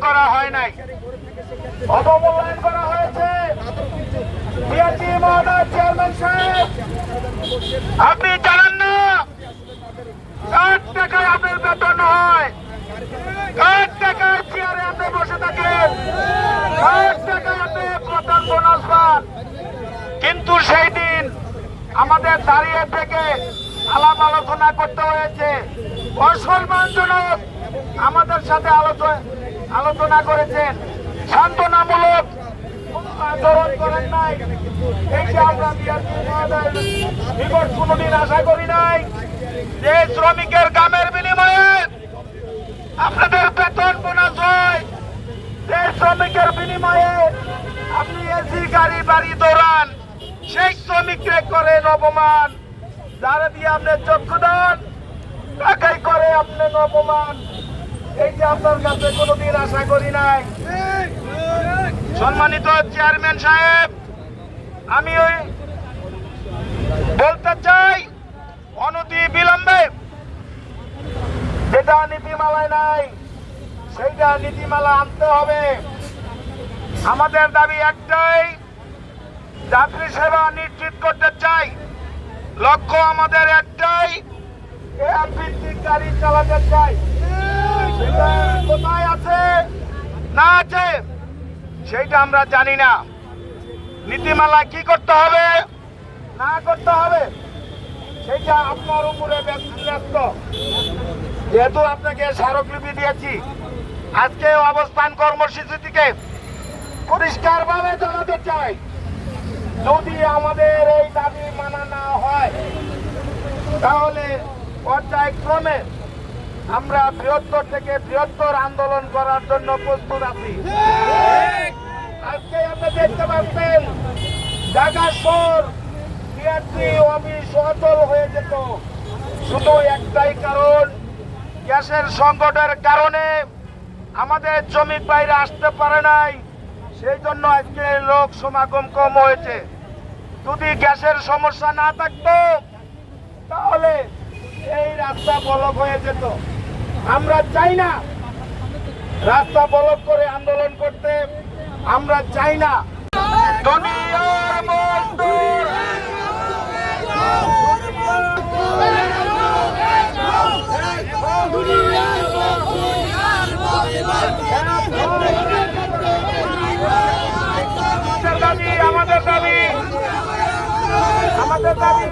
করা হয় নাই, অবমূল্যায়ন করা হয়েছে। বিআরটি মহোদয়, চেয়ারম্যান সাহেব, আপনি জানেন না কার টাকায় আপনার বেতন হয়, কার টাকায় চেয়ারে আপনি বসে থাকেন, কার টাকায় আপনি প্রধান বোনাস পান। কিন্তু সেই দিন আমাদের দাঁড়িয়ে থেকে আলাপ আলোচনা করতে হয়েছে। অসম্মানজনক আমাদের সাথে আলোচনা করেছেন, সান্ত্বনামূলক আচরণ করেন নাই। এই যে আমরা বিগত কোনদিন আশা করি নাই যে শ্রমিকের কামের বিনিময়ে আপনাদের বেতন বোনাস হয়, যে শ্রমিকের বিনিময়ে আপনি এসি গাড়ি বাড়ি দৌড়ান, সেই শ্রমিককে করেন অপমান, যারা দিয়ে আপনি চক্ষু দেন তাকেই করে আপনি অপমান। এই যে আপনার কাছে কোনোদিন আশা করি নাই। সম্মানিত চেয়ারম্যান সাহেব, আমি বলতে চাই, অনতি বিলম্বে যেটা নীতিমালায় নাই সেইটা নীতিমালা আনতে হবে। আমাদের দাবি একটাই, যাত্রী সেবা নিশ্চিত করতে চাই। লক্ষ্য আমাদের একটাই, ভিত্তিক গাড়ি চালাতে চাই। কোথায় আছে না আছে সেইটা আমরা জানি না। নীতিমালা কি করতে হবে না করতে হবে সেইটা আপনার উপরে ব্যস্ত। যেহেতু আপনাকে স্মারকলিপি দিয়েছি, আজকে অবস্থান কর্মসূচি থেকে পরিষ্কার ভাবে জানাতে চাই, যদি আমাদের এই দাবি মানা না হয় তাহলে পর্যায়ক্রমে আমরা বৃহত্তর থেকে বৃহত্তর আন্দোলন করার জন্য প্রস্তুত আছি। আজকে আপনি দেখতে পাচ্ছেন ঢাকা শহর বিআরটি অফিস অচল হয়ে যেত, শুধু একটাই কারণ, গ্যাসের সংকটের কারণে আমাদের শ্রমিক বাইরে আসতে পারে নাই, সেই জন্য আজকে লোক সমাগম কম হয়েছে। যদি গ্যাসের সমস্যা না থাকতো তাহলে এই রাস্তা ব্লক হয়ে যেত। আমরা চাই না রাস্তা ব্লক করে আন্দোলন করতে, আমরা চাই না। দুনিয়ার মজদুর আমাদের দাবি